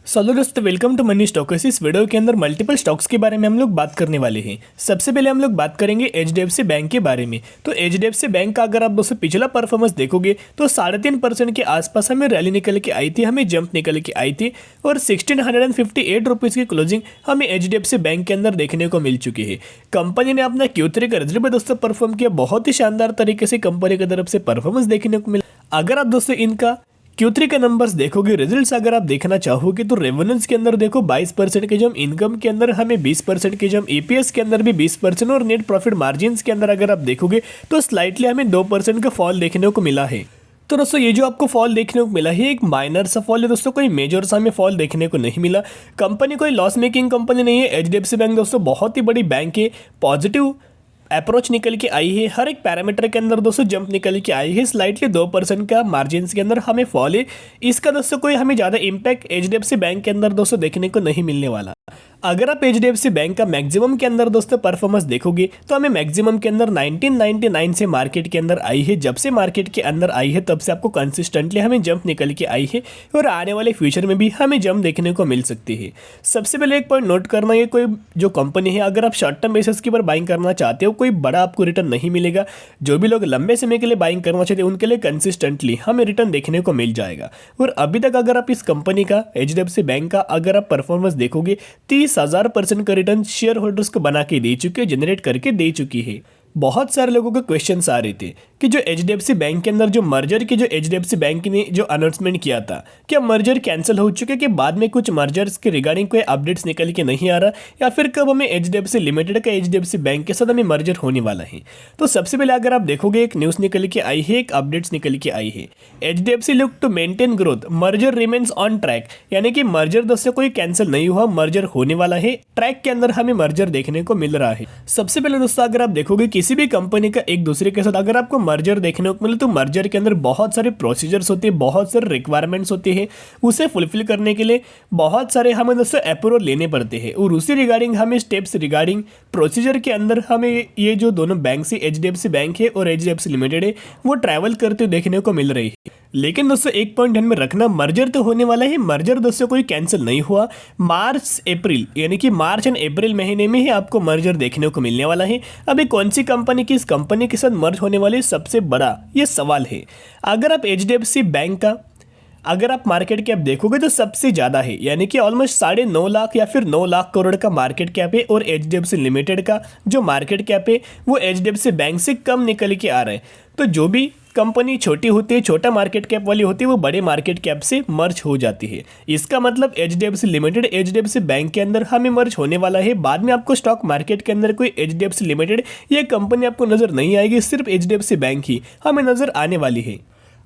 Hello दोस्तों, welcome to money stocks. इस video के अंदर मल्टीपल स्टॉक्स के बारे में हम लोग बात करने वाले हैं। सबसे पहले हम लोग बात करेंगे एचडीएफसी बैंक के बारे में। तो एचडीएफसी बैंक का अगर आप दोस्तों पिछला परफॉर्मेंस देखोगे तो 3.5% के आसपास हमें रैली निकल के आई थी, हमें जंप निकल के आई थी और 1658 रुपीज़ की क्लोजिंग हमें एचडीएफसी बैंक के अंदर देखने को मिल चुकी है। कंपनी ने अपना Q3 का रिजल्ट भी दोस्तों परफॉर्म किया, बहुत ही शानदार तरीके से कंपनी की तरफ से परफॉर्मेंस देखने को मिला। अगर आप दोस्तों इनका Q3 के नंबर्स देखोगे, रिजल्ट्स अगर आप देखना चाहोगे तो रेवेन्यूज के अंदर देखो 22% के जम, इनकम के अंदर हमें 20% के जम, ईपीएस के अंदर भी 20% और नेट प्रॉफिट मार्जिन्स के अंदर अगर आप देखोगे तो स्लाइटली हमें 2% का फॉल देखने को मिला है। तो दोस्तों ये जो आपको फॉल देखने को मिला है एक माइनर सा फॉल है दोस्तों, कोई मेजर सा हमें फॉल देखने को नहीं मिला। कंपनी कोई लॉस मेकिंग कंपनी नहीं है। एचडीएफसी बैंक दोस्तों बहुत ही बड़ी बैंक है, पॉजिटिव अप्रोच निकल के आई है, हर एक पैरामीटर के अंदर दोस्तों जंप निकल के आई है। स्लाइटली 2% का मार्जिन के अंदर हमें फॉल है। इसका दोस्तों कोई हमें ज़्यादा इम्पैक्ट एचडीएफसी बैंक के अंदर दोस्तों देखने को नहीं मिलने वाला। अगर आप एचडीएफसी बैंक का मैक्सिमम के अंदर दोस्तों परफॉर्मेंस देखोगे तो हमें मैक्सिमम के अंदर 1999 से मार्केट के अंदर आई है। जब से मार्केट के अंदर आई है तब से आपको कंसिस्टेंटली हमें जंप निकल के आई है और आने वाले फ्यूचर में भी हमें जंप देखने को मिल सकती है। सबसे पहले एक पॉइंट नोट करना, ये कोई जो कंपनी है अगर आप शॉर्ट टर्म बेसिस के ऊपर बाइंग करना चाहते हो कोई बड़ा आपको रिटर्न नहीं मिलेगा। जो भी लोग लंबे समय के लिए बाइंग करना चाहते हैं उनके लिए कंसिस्टेंटली हमें रिटर्न देखने को मिल जाएगा। और अभी तक अगर आप इस कंपनी का एचडीएफसी बैंक का अगर आप परफॉर्मेंस देखोगे 30,000% का रिटर्न शेयर होल्डर्स को बना के दे चुकी है, जनरेट करके दे चुकी है। बहुत सारे लोगों के क्वेश्चंस आ रहे थे कि जो एचडीएफसी बैंक के अंदर जो मर्जर की जो एचडीएफसी बैंक ने जो अनाउंसमेंट किया था, क्या मर्जर कैंसिल हो चुके कि बाद में कुछ मर्जर्स के रिगार्डिंग कोई अपडेट्स निकल के नहीं आ रहा, या फिर कब हमें एचडीएफसी लिमिटेड का एचडीएफसी बैंक के साथ हमें मर्जर होने वाला है। तो सबसे पहले अगर आप देखोगे एक न्यूज़ निकल के आई है, एक अपडेट्स निकल के आई है। HDFC look to maintain growth, merger remains on track, यानी कि मर्जर दोस्तों कोई कैंसिल नहीं हुआ, मर्जर होने वाला है, ट्रैक के अंदर हमें मर्जर देखने को मिल रहा है। सबसे पहले दोस्तों अगर आप देखोगे किसी भी कंपनी का एक दूसरे के साथ अगर आपको मर्जर देखने को मिले तो मर्जर के अंदर बहुत सारे प्रोसीजर्स होते हैं, बहुत सारे रिक्वायरमेंट्स होते हैं, उसे फुलफिल करने के लिए बहुत सारे हमें दोस्तों अप्रूवल लेने पड़ते हैं और उसी रिगार्डिंग हमें स्टेप्स रिगार्डिंग प्रोसीजर के अंदर हमें ये जो दोनों बैंक से एचडीएफसी बैंक है और एचडीएफसी लिमिटेड है वो ट्रैवल करते हुए देखने को मिल रही है। लेकिन दोस्तों एक पॉइंट ध्यान में रखना, मर्जर तो होने वाला है, मर्जर दोस्तों कोई कैंसिल नहीं हुआ। मार्च अप्रैल यानी कि मार्च एंड अप्रैल महीने में ही आपको मर्जर देखने को मिलने वाला है। अभी कौन सी कंपनी किस कंपनी के साथ मर्ज होने वाली सबसे बड़ा ये सवाल है। अगर आप एचडीएफसी बैंक का अगर आप मार्केट कैप देखोगे तो सबसे ज़्यादा है, यानी कि ऑलमोस्ट 9.5 लाख या फिर 9 लाख करोड़ का मार्केट कैप है और एचडीएफसी लिमिटेड का जो मार्केट कैप है वो एचडीएफसी बैंक से कम निकल के आ रहा है। तो जो भी कंपनी छोटी होती है, छोटा मार्केट कैप वाली होती है, वो बड़े मार्केट कैप से मर्ज हो जाती है। इसका मतलब एचडीएफसी लिमिटेड एचडीएफसी बैंक के अंदर हमें मर्ज होने वाला है। बाद में आपको स्टॉक मार्केट के अंदर कोई एचडीएफसी लिमिटेड ये कंपनी आपको नजर नहीं आएगी, सिर्फ एचडीएफसी बैंक ही हमें नजर आने वाली है।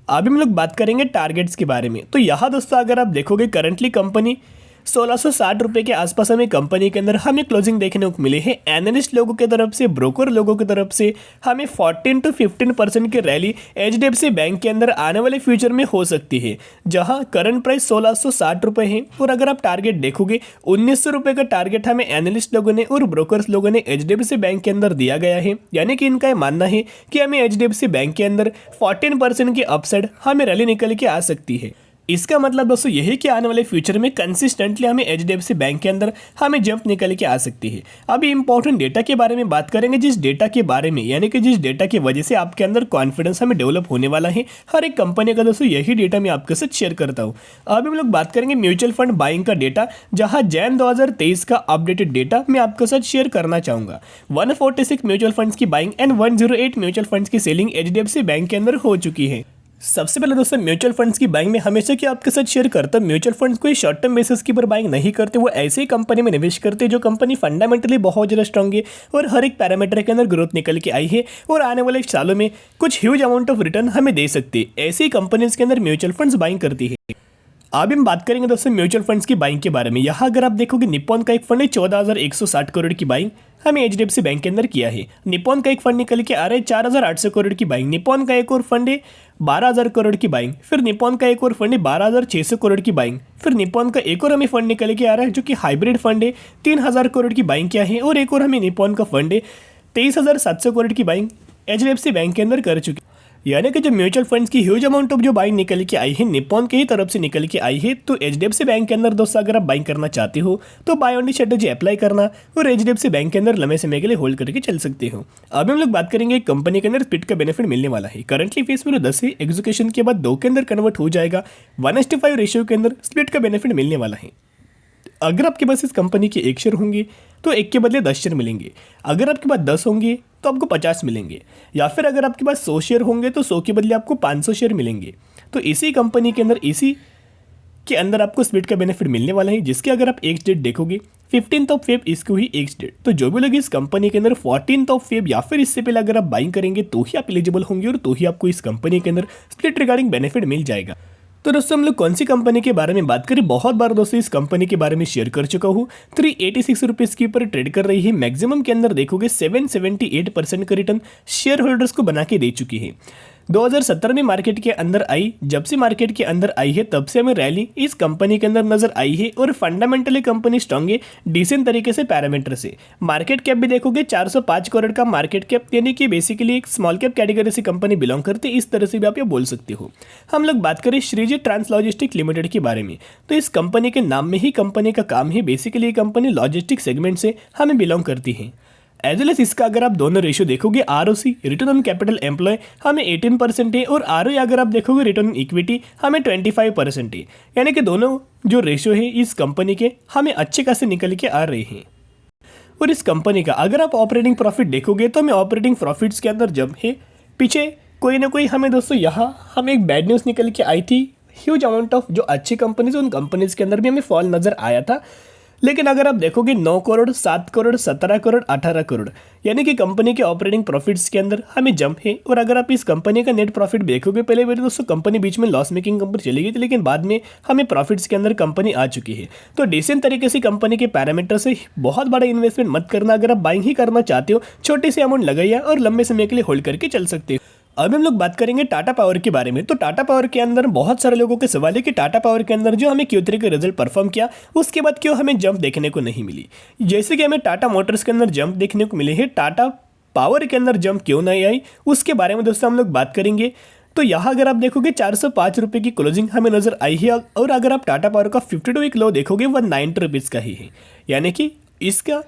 अभी हम लोग बात करेंगे टारगेट्स के बारे में। तो यहाँ दोस्तों अगर आप देखोगे करंटली कंपनी 1660 रुपये के आसपास हमें कंपनी के अंदर हमें क्लोजिंग देखने को मिले हैं। एनालिस्ट लोगों की तरफ से, ब्रोकर लोगों की तरफ से हमें 14 to 15% की रैली एचडीएफसी बैंक के अंदर आने वाले फ्यूचर में हो सकती है, जहां करंट प्राइस 1660 रुपये है। और अगर आप टारगेट देखोगे 1900 रुपये का टारगेट हमें एनालिस्ट लोगों ने और ब्रोकर्स लोगों ने एचडीएफसी बैंक के अंदर दिया गया है। यानी कि इनका मानना है कि हमें एचडीएफसी बैंक के अंदर 14% की अपसाइड हमें रैली निकल के आ सकती है। इसका मतलब दोस्तों यही कि आने वाले फ्यूचर में कंसिस्टेंटली हमें एचडीएफसी बैंक के अंदर हमें जंप निकल के आ सकती है। अभी इंपॉर्टेंट डेटा के बारे में बात करेंगे, जिस डेटा के बारे में यानी कि जिस डेटा की वजह से आपके अंदर कॉन्फिडेंस हमें डेवलप होने वाला है। हर एक कंपनी का दोस्तों यही डेटा मैं आपके साथ शेयर करता हूँ। अभी हम लोग बात करेंगे म्यूचुअल फंड बाइंग का डेटा, जहाँ जैन 2023 का अपडेटेड डेटा मैं आपके साथ शेयर करना चाहूँगा। 146 म्यूचुअल फंड्स की बाइंग एंड 108 म्यूचुअल फंड्स की सेलिंग एचडीएफसी बैंक के अंदर हो चुकी है। सबसे पहले दोस्तों म्यूचुअल फंड्स की बाइंग में हमेशा कि आपके साथ शेयर करता हूं, म्यूचुअल फंड्स कोई शॉर्ट टर्म बेसिस के ऊपर बाइंग नहीं करते, वो ऐसी कंपनी में निवेश करते जो कंपनी फंडामेंटली बहुत ज़्यादा स्ट्रांग है और हर एक पैरामीटर के अंदर ग्रोथ निकल के आई है और आने वाले सालों में कुछ ह्यूज अमाउंट ऑफ रिटर्न हमें दे सकती है। ऐसी कंपनीज के अंदर म्यूचुअल फंड्स बाइंग करती है। अभी हम बात करेंगे दोस्तों म्यूचुअल फंड्स की बाइंग के बारे में। यहाँ अगर आप देखोगे निप्पॉन का एक फंड है 14,160 करोड़ की बाइंग हमें एचडीएफसी बैंक के अंदर किया है। निप्पॉन का एक फंड निकल के आ रहा है 4,800 करोड़ की बाइंग। निप्पॉन का एक और फंड है 12,000 करोड़ की बाइंग। फिर निप्पॉन का एक और फंड है 12,600 करोड़ की बाइंग। फिर निप्पॉन का एक और हमें फंड निकल के आ रहा है जो कि हाइब्रिड फंड है, 3,000 करोड़ की बाइंग किया है। और एक और हमें निप्पॉन का फंड है 23,700 करोड़ की बाइंग एचडीएफसी बैंक के अंदर कर चुकी। यानी कि जो म्यूचुअल फंड्स की ह्यूज अमाउंट ऑफ जो बाइंग निकल के आई है निप्पॉन की ही तरफ से निकल के आई है, तो एचडीएफसी बैंक के अंदर दोस्तों अगर आप बाइंग करना चाहते हो तो buy on the strategy apply करना और एचडीएफसी बैंक के अंदर लंबे समय के लिए होल्ड करके चल सकते हो। अब हम लोग बात करेंगे कंपनी के अंदर स्प्लिट का बेनिफिट मिलने वाला है। करंटली फेस वैल्यू 10 है, एग्जीक्यूशन के बाद 2 के अंदर कन्वर्ट हो जाएगा। 1:5 रेशियो के अंदर स्प्लिट का बेनिफिट मिलने वाला है। अगर आपके पास इस कंपनी के 1 शेयर होंगे तो 1 के बदले 10 शेयर मिलेंगे। अगर आपके पास 10 होंगे तो आपको 50 मिलेंगे, या फिर अगर आपके पास 100 शेयर होंगे तो 100 के बदले आपको 500 शेयर मिलेंगे। तो इसी कंपनी के अंदर इसी के अंदर आपको स्प्लिट का बेनिफिट मिलने वाला है, जिसके अगर आप एक डेट देखोगे 15 फेब इसको ही एक डेट। तो जो भी लोग इस कंपनी के अंदर 14 फेब या फिर इससे पहले अगर आप बाइंग करेंगे तो ही आप एलिजिबल होंगे और तो ही आपको इस कंपनी के अंदर स्प्लिट रिगार्डिंग बेनिफिट मिल जाएगा। तो दोस्तों हम लोग कौन सी कंपनी के बारे में बात करें, बहुत बार दोस्तों इस कंपनी के बारे में शेयर कर चुका हूँ। 386 रुपीज़ के ऊपर ट्रेड कर रही है। मैक्सिमम के अंदर देखोगे 778% का रिटर्न शेयर होल्डर्स को बना के दे चुकी है। 2017 में मार्केट के अंदर आई, जब से मार्केट के अंदर आई है तब से हमें रैली इस कंपनी के अंदर नजर आई है और फंडामेंटली कंपनी स्ट्रांग है डिसेंट तरीके से पैरामीटर से। मार्केट कैप भी देखोगे 405 करोड़ का मार्केट कैप, यानी कि बेसिकली एक स्मॉल कैप कैटेगरी से कंपनी बिलोंग करती है, इस तरह से भी आप ये बोल सकते हो। हम लोग बात करें श्रीजी ट्रांस लॉजिस्टिक लिमिटेड के बारे में, तो इस कंपनी के नाम में ही कंपनी का काम है। बेसिकली ये कंपनी लॉजिस्टिक सेगमेंट से हमें बिलोंग करती है। एज वेल एस इसका अगर आप दोनों रेशियो देखोगे, ROC return on capital employ हमें 18% है और आरओई अगर आप देखोगे रिटर्न ऑन इक्विटी हमें 25% है। यानी कि दोनों जो रेशियो है इस कंपनी के हमें अच्छे खासे निकल के आ रहे हैं। और इस कंपनी का अगर आप ऑपरेटिंग प्रॉफिट देखोगे तो हमें ऑपरेटिंग प्रॉफिट्स के अंदर जब है पीछे कोई ना कोई हमें दोस्तों यहाँ हमें एक बैड न्यूज़ निकल के आई थी। ह्यूज अमाउंट ऑफ जो अच्छी कंपनीज उन कंपनीज के अंदर भी हमें फॉल नजर आया था। लेकिन अगर आप देखोगे 9 करोड़, 7 करोड़, 17 करोड़, 18 करोड़, यानी कि कंपनी के ऑपरेटिंग प्रॉफिट्स के अंदर हमें जंप है। और अगर आप इस कंपनी का नेट प्रॉफिट देखोगे, पहले मेरे दोस्तों कंपनी बीच में लॉस मेकिंग कंपनी चली गई थी, लेकिन बाद में हमें प्रॉफिट्स के अंदर कंपनी आ चुकी है। तो डिसेंट तरीके से कंपनी के पैरामीटर से बहुत बड़ा इन्वेस्टमेंट मत करना। अगर आप बाइंग ही करना चाहते हो, छोटी सी अमाउंट लगाइए और लंबे समय के लिए होल्ड करके चल सकते हो। अब हम लोग बात करेंगे टाटा पावर के बारे में। तो टाटा पावर के अंदर बहुत सारे लोगों के सवाल है कि टाटा पावर के अंदर जो हमें Q3 का रिजल्ट परफॉर्म किया उसके बाद क्यों हमें जंप देखने को नहीं मिली। जैसे कि हमें टाटा मोटर्स के अंदर जंप देखने को मिली है, टाटा पावर के अंदर जंप क्यों नहीं आई उसके बारे में दोस्तों हम लोग बात करेंगे। तो यहाँ अगर आप देखोगे 405 रुपये की क्लोजिंग हमें नजर आई है और अगर आप टाटा पावर का 52 वीक लो देखोगे 190 रुपीज़ का ही है, यानी कि इसका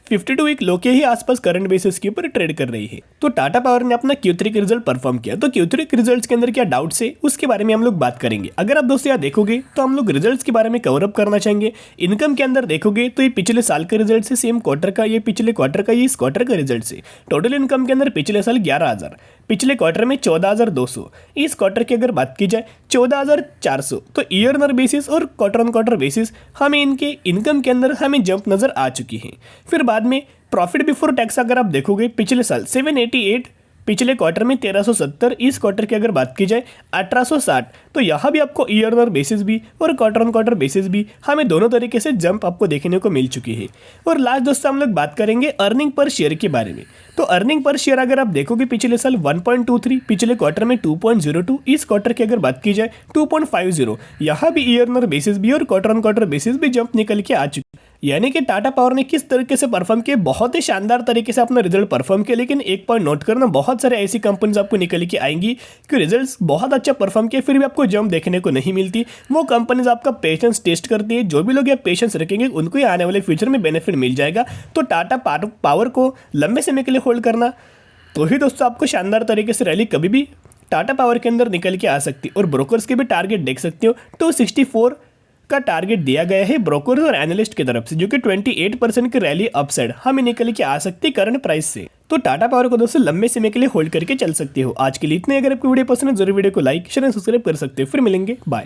52 वीक लो के ही आसपास करंट बेसिस के ऊपर ट्रेड कर रही है। तो टाटा पावर ने अपना Q3 के रिजल्ट परफॉर्म किया। तो Q3 के रिजल्ट्स के अंदर क्या डाउट्स है उसके बारे में हम लोग बात करेंगे। अगर आप दोस्तों यहाँ देखोगे तो हम लोग रिजल्ट्स के बारे में कवर अप करना चाहेंगे। इनकम के अंदर देखोगे तो ये पिछले साल के रिजल्ट से, सेम क्वार्टर का, ये पिछले क्वार्टर का, ये इस क्वार्टर का रिजल्ट से। टोटल इनकम के अंदर पिछले साल 11,000, पिछले क्वार्टर में 14,200, इस क्वार्टर की अगर बात की जाए 14,400। तो ईयर ऑन बेसिस और क्वार्टर ऑन क्वार्टर बेसिस हमें इनके इनकम के अंदर हमें जंप नजर आ चुकी है। फिर बाद में प्रॉफिट बिफोर टैक्स अगर आप देखोगे पिछले साल 788, पिछले क्वार्टर में 1370, इस क्वार्टर की अगर बात की जाए 1860। तो यहाँ भी आपको ईयर ऑन बेसिस भी और क्वार्टर ऑन क्वार्टर बेसिस भी हमें दोनों तरीके से जंप आपको देखने को मिल चुकी है। और लास्ट दोस्तों हम लोग बात करेंगे अर्निंग पर शेयर के बारे में। तो अर्निंग पर शेयर अगर आप देखोगे पिछले साल 1.23, पिछले क्वार्टर में 2.02, इस क्वार्टर की अगर बात की जाए 2.50, यहाँ भी ईयर ऑन बेसिस भी और क्वार्टर ऑन क्वार्टर बेसिस भी जंप निकल के आ चुकी। यानी कि टाटा पावर ने किस तरीके से परफॉर्म किया, बहुत ही शानदार तरीके से अपना रिजल्ट परफॉर्म किया। लेकिन एक पॉइंट नोट करना, बहुत सारे ऐसी कंपनीज आपको निकल के आएंगी कि रिजल्ट्स बहुत अच्छा परफॉर्म किए फिर भी आपको जंप देखने को नहीं मिलती। वो कंपनीज आपका पेशेंस टेस्ट करती है। जो भी लोग ये पेशेंस रखेंगे उनको ही आने वाले फ्यूचर में बेनिफिट मिल जाएगा। तो टाटा पावर को लंबे समय के लिए होल्ड करना, तो ही दोस्तों आपको शानदार तरीके से रैली कभी भी टाटा पावर के अंदर निकल के आ सकती है। और ब्रोकर्स के भी टारगेट देख सकते हो, 264 का टारगेट दिया गया है ब्रोकर और एनालिस्ट की तरफ से, जो कि 28% की रैली अपसाइड हमें निकल के आ सकती है करंट प्राइस से। तो टाटा पावर को दोस्तों लंबे समय के लिए होल्ड करके चल सकते हो। आज के लिए इतने। अगर आपको वीडियो पसंद है जरूर वीडियो को लाइक, शेयर और सब्सक्राइब कर सकते हो। फिर मिलेंगे, बाय।